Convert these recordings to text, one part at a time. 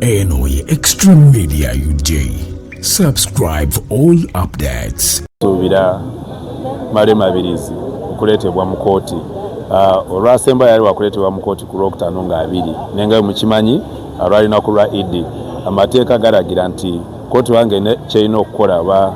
eno ye Extreme Media UJ. Subscribe for all updates. Tubira Malema Abirizi okuleetebwa mu kooti. Olwasemba yali wakuleetebwa mu kooti ku Lwokutaano nga abiri. Nenga mukimanyi alwalina ku lwa Idi. Amateeka galagira nti kooti wange kyerina okukola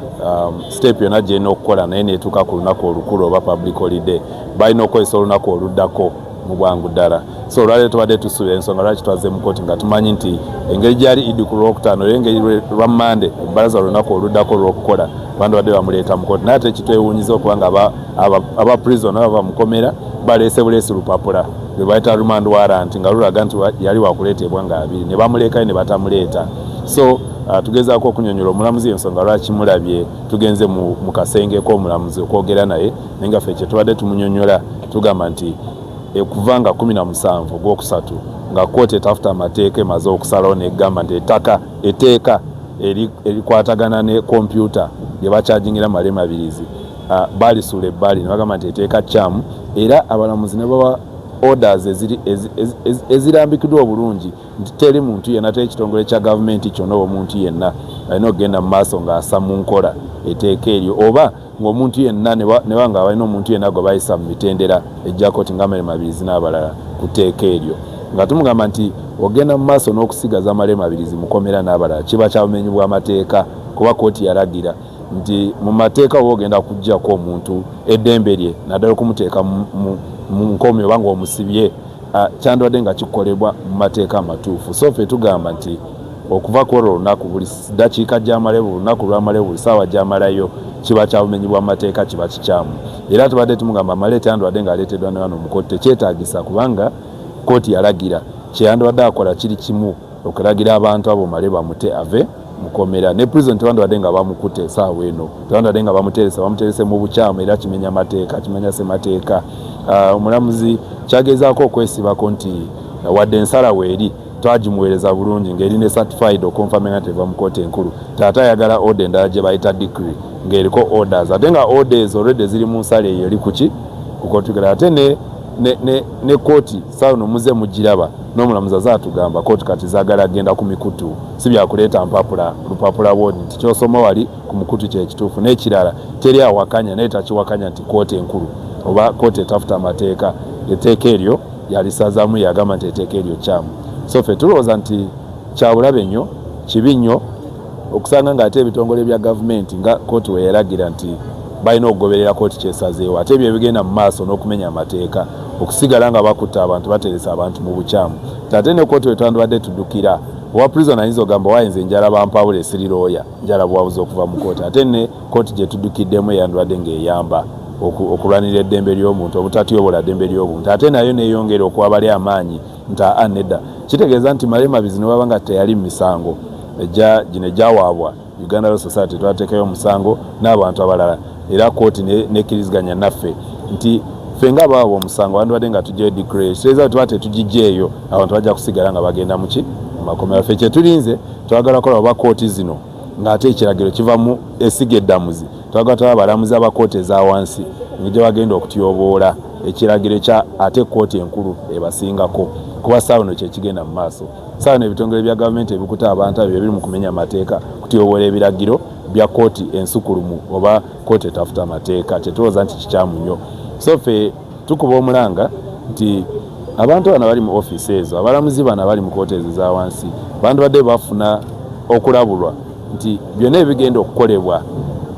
step yonna gyerina okukola naye neetuuka ku lunaku olukulu oba public holiday. Balina okukozesa olunaku oluddako mu bwangu ddala. So olwaleero tubadde tusuubira ensonga lwaki twaze mu kooti nga tumanyi nti engeri gyali Idi ku Lwokutaano era engeri lwa Mande ebbalaza olunaku oluddako olw'okukola bantu badde bamuleeta mu kooti. Naye ate kitwewuunyiza okubanga aba prison aba bamukomera baleese buleesi lupapula lwe bayita remand warrant nga lulaga nti yali wakuleetebwa nga abiri ne bamulekayo ne batamuleeta. So tugezaako okunyonyola omulamuzi ensonga lwaki mulabye tugenze mu kasenge k'omulamuzi okwogera naye naye nga ffe kye tubadde tumunyonyola tugamba nti ekuvanga 17 Ogwokusatu nga kooti etafuta amateeka emaze okusalawo negamba nti etteeka erikwatagana ne kompyuta lye bakyajingira Malema Abirizi balisuula ebbali ne bagamba nti etteeka kyamu era abalamuzi ne bawa orders ezirambikiddwa obulungi nti teri muntu yenna teri kitongole kya gavumenti kyonna omuntu yenna alina okugenda mu maaso ng'asa mu nkola etteeka eryo oba ng'omuntu yenna ne banga balina omuntu yenna gwe bayisa mu mitendera ejja kooti nga Malema Abirizi n'abalala ku tteeka eryo nga tumugamba nti ogenda mu maaso n'okusigaza Malema Abirizi mukomera n'abalala kiba kya bumenyi bw'amateeka kuba kooti yalagira nti mu mateeka oba ogenda kuggyako omuntu eddembe lye naddala okumuteeka mu nkomi oba ng'omusibye kyandibadde nga kikolebwa mu mateeka amatuufu. So ffe tugamba nti okuva ku olwo olunaku buli ddakiika gy'amalayo buli lunaku lw'amalayo buli ssaawa gy'amalayo kiba kya bumenyi bw'amateeka kiba kikyamu era tubadde tumugamba amaleeta yandibadde ng'aleeteddwa ne wano mu kooti tekyetaagisa kubanga kooti yalagira kyeyandibadde akola kiri kimu okulagira abantu abo male bamute ave mukomera ne prison tewandibadde nga bamukute essaawa eno tewandibadde nga bamuterese mu bukyamu era kimenya mateeka kimenya semateeka. Omulamuzi kyagezaako okwesibako nti wadde ensalawo eri twagimuweereza bulungi ng'eri ne certified okonfirminga nti eva mu kooti enkulu taata ayagala order endala gye bayita decree ng'eriko orders ate nga orders already ziri mu nsala eyo eri kuki ku kooti ate ne kooti saawa no muze mugiraba n'omulamuzi azaatugamba kooti kati zaagala agenda ku mikutu si byakuleeta lupapula bwodi nti kyosoma wali ku mukutu kyekituufu n'ekirala teri awakanya naye takiwakanya nti kooti enkulu oba kooti etafuta amateeka etteeka eryo yalisazaamu yagamba nti etteeka eryo kyamu. So ffe tulowooza nti kyabulabe nnyo kibi nnyo okusanga ng'ate ebitongole bya gavumenti nga kooti we yalagira nti balina okugoberera kooti kyesazeewo ate ebyo ebigenda mu maaso n'okumenya amateeka okusigala nga bakutta abantu bateresa abantu mu bukyamu ate ne kooti we twandibadde tuddukira owa prison ayinza ogamba wayinza enjala bampawula esiri looya njala bwabuza okuva mu kooti ate ne kooti gye tuddukiddemu eyandibadde ng'eyamba okulwanira eddembe ly'omuntu obutatyobola ddembe ly'obuntu ate nayo neeyongera okuwabali amaanyi nti nedda kitegeeza nti Malema Abirizi ne baba nga teyali mu misango gino egyawaabwa Uganda Law Society twateekayo omusango n'abantu abalala era kooti nekkiriziganya naffe nti ffe nga baabwa omusango wandibadde nga tujjayo decree kitegeeza tuba tetugijjeeyo abantu bajja kusigala nga bagenda mu makomera. Ffe kyetulinze twagala kola oba kooti zino ng'ate ekiragiro kiva mu esiga eddamuzi twagala taba abalamuzi aba kooti eza wansi ng'egye bagenda okutyoboola ekiragiro kya ate kooti enkulu ebasingako kuba saawa no kyekigenda mu maaso. Saawa no ebitongole bya gavumenti ebikuta abantu abo biri mu kumenya amateeka kutyoboola ebiragiro bya kooti ensukulumu oba kooti etafuta amateeka kyetulowooza nti kikyamu nnyo. So ffe tukuba omulanga nti abantu bano bali mu ofiisi ezo abalamuzi bano bali mu kooti ezo eza wansi bandibadde bafuna okulabulwa nti byonna ebigenda okukolebwa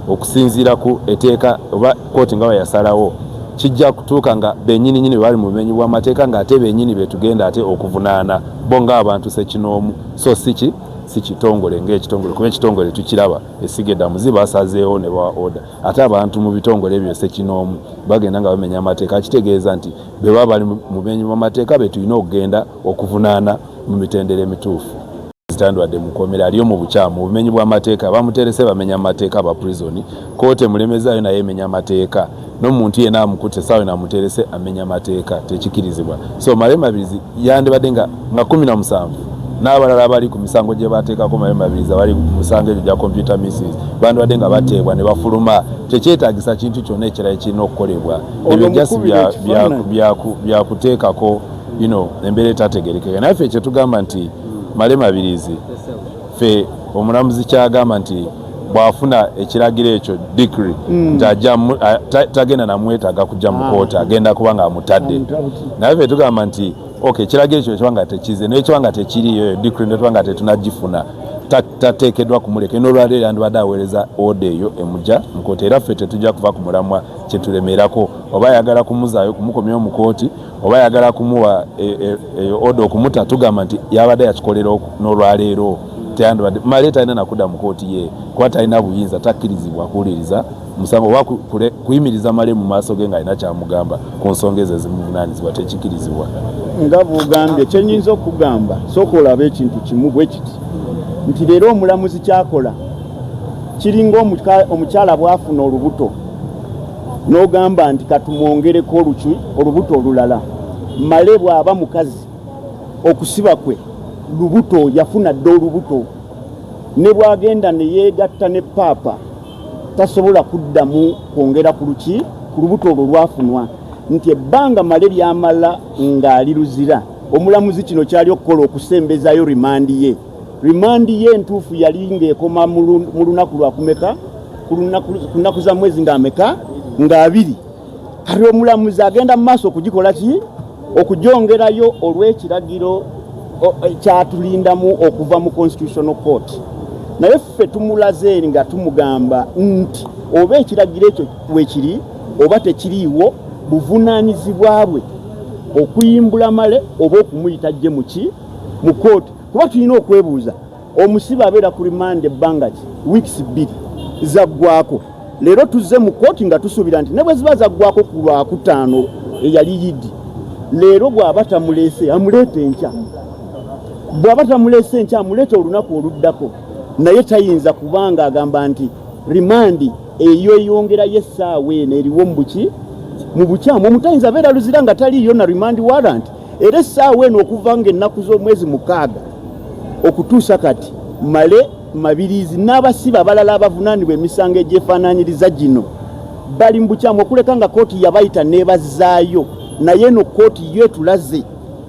okusinziira ku etteeka oba kooti nga yasalawo kijja kutuuka nga bennyini bali mu bumenyi bw'amateeka ng'ate bennyini betugenda ate okuvunaana bo ng'abantu sekinoomu so si kitongole ng'ekitongole kuba ekitongole tukiraba esiga eddamuzi basazeewo ne bawa order ate abantu mu bitongole ebyo sekinoomu bagenda nga bamenya amateeka kitegeeza nti be baba bali mu bumenyi bw'amateeka betulina okugenda okuvunaana mu mitendera emituufu. Zitandwadde mukomera aliyo mu bukyamu obumenyi bw'amateeka bamuterese bamenya amateeka aba prison kooti emulemezaayo naye emenya amateeka n'omuntu yenna amukute saawa namuterese amenya amateeka tekikirizibwa. So Malema Abirizi yandibadde nga 17 n'abalala abali ku misango gye bateekako Malema Abirizi abali ku musango egyo gya computer misuse bandibadde nga bateebwa ne bafuluma tekyetaagisa kintu kyonna ekirala ekirina okukolebwa ebyo jasi byakuteekako embeera etategerekeka naye ffe kyetugamba nti Male Mabirizi fe omulamuzi kyagamba nti bwafuna ekiragiro ekyo decree tagenda namwetaaga kujja mu koota agenda kubanga amutadde naye fe tugamba nti ekiragiro ekyo kyabanga tekize naye kyabanga tekiriyo decree netwanga tetunagifuna tateekeddwa kumuleka n'olwaleero yandibadde aweereza oda eyo emujja mu kooti era ffe tetujja kuva ku mulamwa kyetulemerako oba ayagala kumuzaayo kumukomya mu kooti oba ayagala kumuwa eyo oda okumuta tugamba nti yabadde yakikolera n'olwaleero teyandibadde Male talina nakudda mu kooti ye kuba talina buyinza takkirizibwa kuwuliriza musango oba kuyimiriza Male mu maaso ge ng'alina kyamugamba ku nsonga ezo ezimuvunaanyizibwa tekikkirizibwa. Nga bw'ogambye kyenyinza okugamba sooka olaba ekintu kimu bwe kiti nti leero omulamuzi kyakola kiringa omukyala bw'afuna olubuto n'ogamba nti katumwongereko olubuto olulala. Male bw'aba mukazi okusiba kwe lubuto yafuna dde olubuto ne bw'agenda ne yeegatta ne paapa tasobola kuddamu kwongera ku lubuto olwo lwafunwa nti ebbanga Male lyamala ng'ali luzira omulamuzi kino kyali okukola okusembezayo rimandi ye. Rimandi ye entuufu yali ng'ekoma mu lunaku lwakumeka ku nnaku za mwezi ng'ameka nga 2 kati omulamuzi agenda mu maaso okugikola ki okugyongerayo olw'ekiragiro kyatulindamu okuva mu constitutional court. Naye ffe tumulaze nga tumugamba nti oba ekiragiro ekyo weekiri oba tekiriiwo buvunaanyizibwa bwe okuyimbula Male oba okumuyita ajje mu kooti kuba tulina okwebuuza omusibe abeera ku rimande ebbanga ki weeks 2 zaggwako leero tuzze mu kooti nga tusuubira nti ne bwe ziba zaggwako ku Lwakutaano eyali Yidi leero bw'aba tamuleese amuleete enkya bw'aba tamuleese enkya amuleete olunaku oluddako naye tayinza kubanga agamba nti rimandi eyo eyongerayo essaawa eno eriwo mu bukyamu omutayinza abeera luzira nga taliiyo na rimandi warrant era essaawa eno okuva ng'ennaku z'omwezi 6 okutuusa kati Male Mabirizi n'abasibe abalala abavunaanibwa emisango egyefaanaanyiriza gino bali mu bukyamu okuleka nga kooti yabayita n'ebazaayo naye eno kooti yeetulaze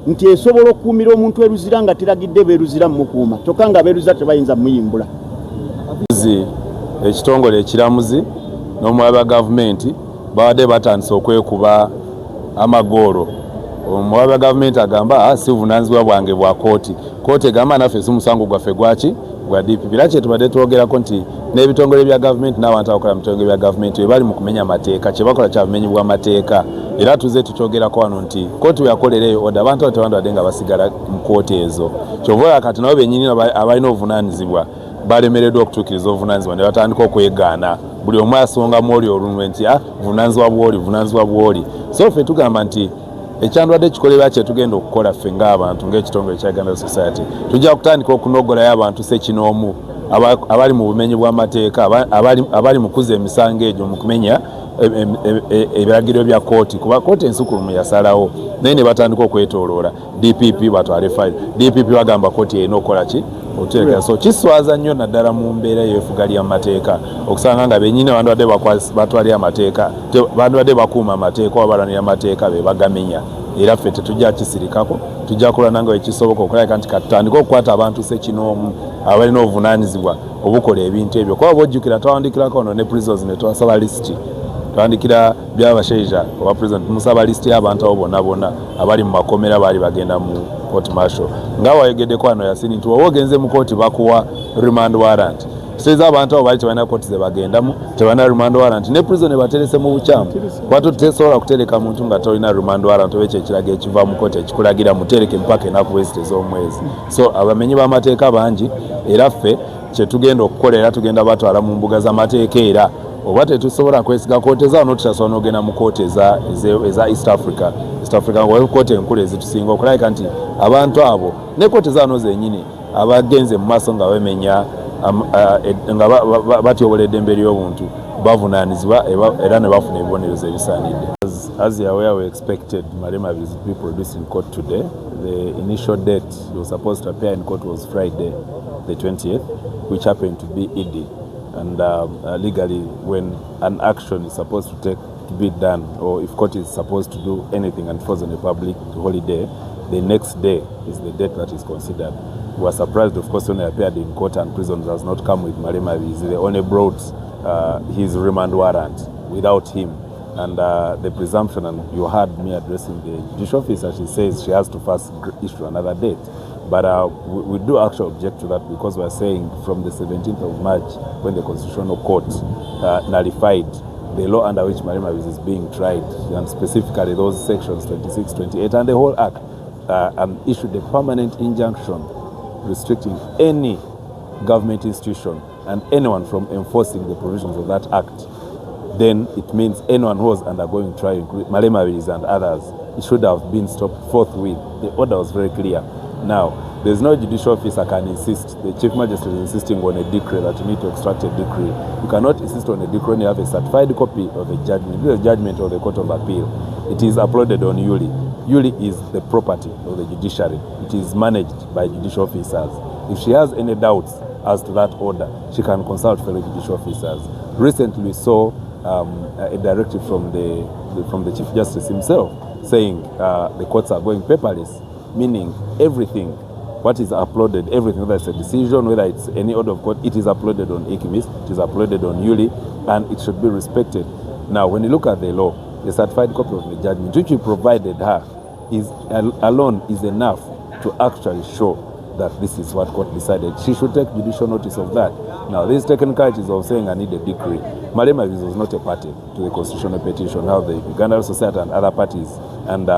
nti esobola okukuumira omuntu eruzira nga teragidde beeruzira mumukuuma kyokka nga beeruza tebayinza muyimbula. Ekitongole ekiramuzi n'omuwaba gavumenti babadde batandise okwekuba amagoolo. Omuwaba gavumenti agamba si buvunaanyizibwa bwange bwa kooti egamba naffe si musango gwaffe gwaki gwa DPP. Era kyetubadde twogerako nti n'ebitongole bya gavumenti n'abantu abakola mu bitongole bya gavumenti bwe bali mu kumenya amateeka kye bakola kya bumenyi bw'amateeka era tuze tukyogerako wano nti kooti yakolereyo oda abantu abo tebandibadde nga basigala mu kooti ezo kyova kati nabo bennyini abalina obuvunaanyizibwa balemereddwa okutuukiriza obuvunaanyizibwa ne batandika okwegaana buli omu asongamu oli olunwe nti buvunaanyizibwa bw'oli so ffe tugamba nti ekyandwadde kikolebwa kye tugenda okukola ffe ng'abantu ng'ekitongole kya Uganda Society tujja kutandika okunogolayo abantu ssekinoomu abali mu bumenyi bw'amateeka abali mu kuza emisango egyo mu kumenya ebiragiro bya kooti kuba kooti ensukulumu yasalawo naye ne batandika okwetooloola DPP batwale fayiro DPP bagamba kooti erina okukola ki oteeka so kiswaza nnyo naddala mu mbeera y'efuga ly'amateeka okusanga nga bennyini bandwadde batwalira amateeka bandwadde bakuuma amateeka oba balwanira amateeka be bagamenya era ffe tetujja kisirikako tujja kulwana nga ekisoboka okulabika nti katutandika okukwata abantu ssekinoomu abalina obuvunaanyizibwa obukola ebintu ebyo kuba bwojjukira twawandikirako ono ne prisons ne twasaba lisiti twandikira byabashaija oba president musaba lisiti y'abantu abo bonna abali mu makomera baali bagenda mu court martial nga wayegeddeko wano yasini nti wowe ogenze mu kooti bakuwa remand warrant siteza abantu abo baali tebalina kooti ze bagendamu tebalina remand warrant ne prison baterese mu bukyamu kuba tutesobola kutereka muntu nga tolina remand warrant oba ekyo ekiraga ekiva mu kooti ekikulagira mutereke mpaka ennaku ezite z'omwezi so abamenyi b'amateeka bangi era ffe kyetugenda okukola era tugenda batwala mu mbuga z'amateeka era oba tetusobola kwesiga kooti ezaano tutasobola n'ogenda mu kooti eza East Africa nga kooti enkulu ezitusinga okulabika nti abantu abo ne kooti ezaano zennyini abagenze mu maaso nga bamenya nga batyobola eddembe ly'obuntu bavunaanizibwa era ne bafuna ebibonerezo ebisaanidde. As you are aware, we expected Male Mabirizi to be produced in court today. The initial date he was supposed to appear in court was Friday, the 20th, which happened to be Eid. And legally, when an action is supposed to be done, or if court is supposed to do anything and falls on a public holiday, the next day is the date that is considered. We were surprised, of course, when he appeared in court and prison does not come with Malema Bizi. They only brought his remand warrant without him. And the presumption, and you heard me addressing the judicial officer, she says she has to first issue another date. But we do actually object to that, because we are saying from the 17th of March, when the Constitutional Court nullified the law under which Malema Bizi is being tried, and specifically those sections 26, 28, and the whole act, and issued a permanent injunction restricting any government institution and anyone from enforcing the provisions of that act, then it means anyone who was undergoing trial, Malema Bizi and others, it should have been stopped forthwith. The order was very clear. Now, there's no judicial officer can insist, the Chief Magistrate is insisting on a decree that you need to extract a decree. You cannot insist on a decree when you have a certified copy of a judgment. This is a judgment of the Court of Appeal. It is uploaded on ULI. ULI is the property of the judiciary. It is managed by judicial officers. If she has any doubts as to that order, she can consult fellow judicial officers. Recently, we saw a directive from the Chief Justice himself saying the courts are going paperless, meaning everything, what is uploaded, everything, whether it's a decision, whether it's any order of court, it is uploaded on ICMIS, it is uploaded on ULI, and it should be respected. Now, when you look at the law, the certified copy of the judgment, which you provided her, alone is enough to actually show that this is what court decided. She should take judicial notice of that. Now, these technicalities of saying I need a decree, Malema Bizi was not a party to the constitutional petition, how the Uganda Society and other parties. And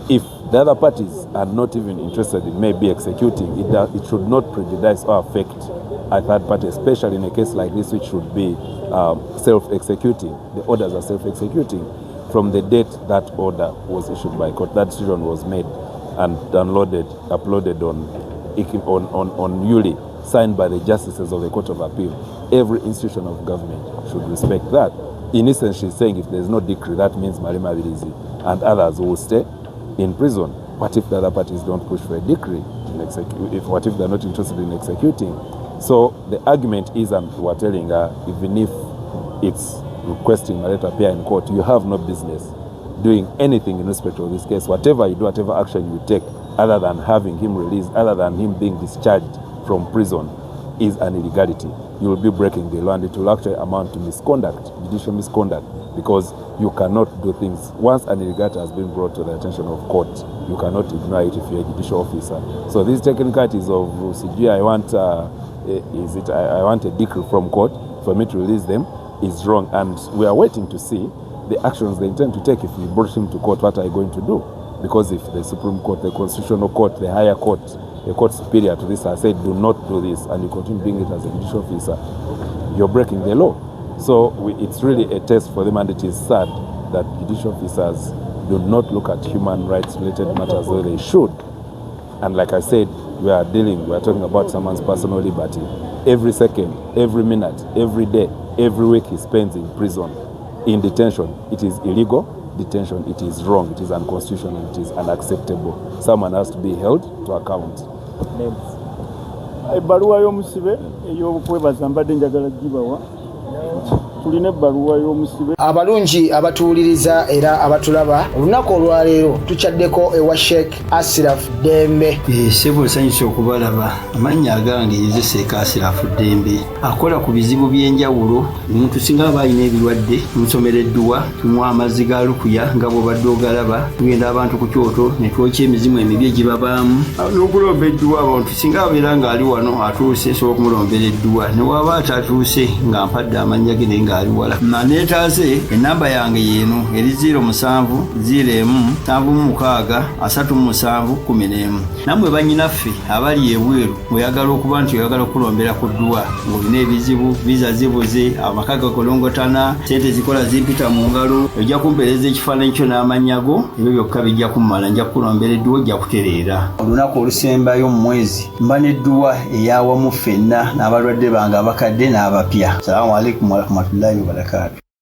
if the other parties are not even interested in maybe executing, it should not prejudice or affect a third party, especially in a case like this, which should be self-executing. The orders are self-executing. From the date that order was issued by court, that decision was made and downloaded, uploaded on ULI, signed by the justices of the Court of Appeal. Every institution of government should respect that. In essence, she's saying if there's no decree, that means Malema Bizi and others will stay in prison. What if the other parties don't push for a decree? What if they're not interested in executing? So the argument is, and we're telling her, even if it's requesting Malema to appear in court, you have no business doing anything in respect of this case. Whatever you do, whatever action you take, other than having him released, other than him being discharged from prison, is an illegality. You will be breaking the law, and it will actually amount to misconduct, judicial misconduct, because you cannot do things. Once an illegality has been brought to the attention of court, you cannot ignore it if you're a judicial officer. So these technicalities of CG, I want a decree from court for me to release them, is wrong, and we are waiting to see the actions they intend to take. If you brought him to court, what are you going to do? Because if the Supreme Court, the Constitutional Court, the higher court, the court superior to this has said do not do this, and you continue doing it as a judicial officer, you're breaking the law. So it's really a test for them, and it is sad that judicial officers do not look at human rights related matters the way they should. And like I said, we are talking about someone's personal liberty. Every second, every minute, every day, every week he spends in prison, in detention. It is illegal detention, it is wrong, it is unconstitutional, it is unacceptable. Someone has to be held to account. Ebbaluwa y'omusibe ey'okwebaza mbadde njagala gibawa. Tulina ebbaluwa y'omusibe. Abalungi abatuwuliriza era abatulaba, olunaku olwaleero tukyaddeko ewa Sheikh Ashraf Dembe. Ssebo nsanyusa okubalaba. Amannya agange ye Sheikh Ashraf Dembe akola ku bizibu by'enjawulo. Omuntu singa aba alina ebirwadde tumusomereddwa, tumuwa amazzi ga lukuya nga bw'obadde ogalaba, tugenda abantu ku kyoto ne twokya emizimu emibi egibabaamu n'okulomba edduwa. Abantu singa abeera ng'ali wano atuuse sobola okumulombera edduwa, ne waba atatuuse nga mpadde amannya ge naye ng'ali wala. Neetaase ennamba yange yeeno eri 0701763711. Nammwe bannyinaffe abali ebweru oyagala okuba nti oyagala okulombera ku dduwa ng'olina ebizibu, viza zibuze, amaka gakolongotana, sente zikola zimpita mu ngalo, ojja kumpeereza ekifaananyi kyo n'amannya go, ebyo byokka bijja kummala, nja kukulombera edduwa, ojja kutereera. Olunaku olusembayo mu mwezi mba n'edduwa ey'awamu ffenna n'abalwadde bange abakadde n'abapya. Salaamu alaikum warahmatullahi wabarakatuh.